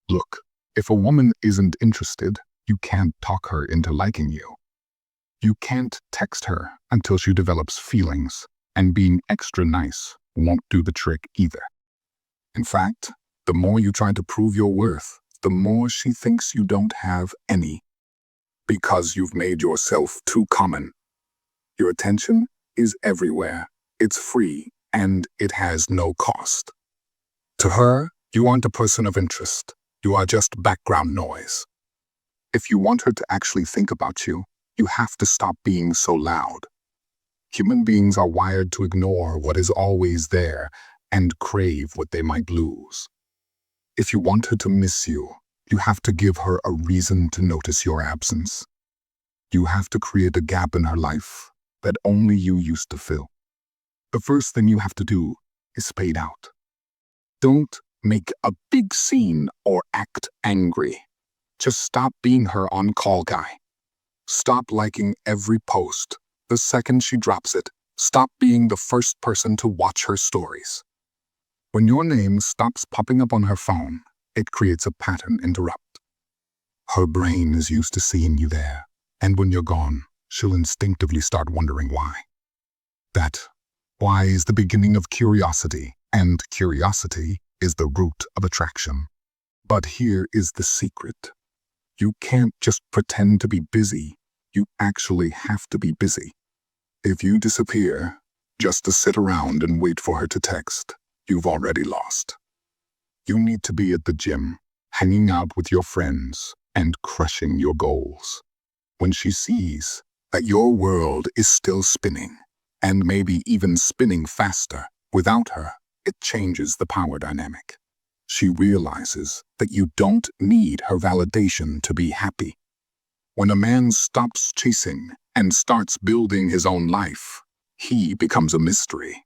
Look, if a woman isn't interested, you can't talk her into liking you. You can't text her until she develops feelings, and being extra nice won't do the trick either. In fact, the more you try to prove your worth, the more she thinks you don't have any, because you've made yourself too common. Your attention is everywhere, it's free, and it has no cost. To her, you aren't a person of interest. You are just background noise. If you want her to actually think about you, you have to stop being so loud. Human beings are wired to ignore what is always there and crave what they might lose. If you want her to miss you, you have to give her a reason to notice your absence. You have to create a gap in her life that only you used to fill. The first thing you have to do is fade out. Don't make a big scene or act angry. Just stop being her on-call guy. Stop liking every post. The second she drops it, stop being the first person to watch her stories. When your name stops popping up on her phone, it creates a pattern interrupt. Her brain is used to seeing you there, and when you're gone, she'll instinctively start wondering why. That why is the beginning of curiosity, and curiosity is the root of attraction. But here is the secret. You can't just pretend to be busy. You actually have to be busy. If you disappear just to sit around and wait for her to text, you've already lost. You need to be at the gym, hanging out with your friends, and crushing your goals. When she sees that your world is still spinning, and maybe even spinning faster, without her, it changes the power dynamic. She realizes that you don't need her validation to be happy. When a man stops chasing and starts building his own life, he becomes a mystery.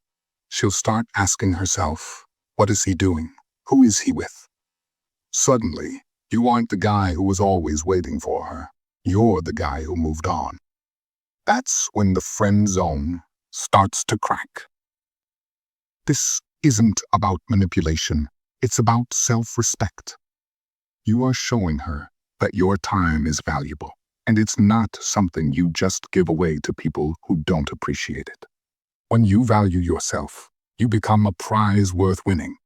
She'll start asking herself, what is he doing? Who is he with? Suddenly, you aren't the guy who was always waiting for her. You're the guy who moved on. That's when the friend zone starts to crack. This isn't about manipulation. It's about self-respect. You are showing her that your time is valuable, and it's not something you just give away to people who don't appreciate it. When you value yourself, you become a prize worth winning.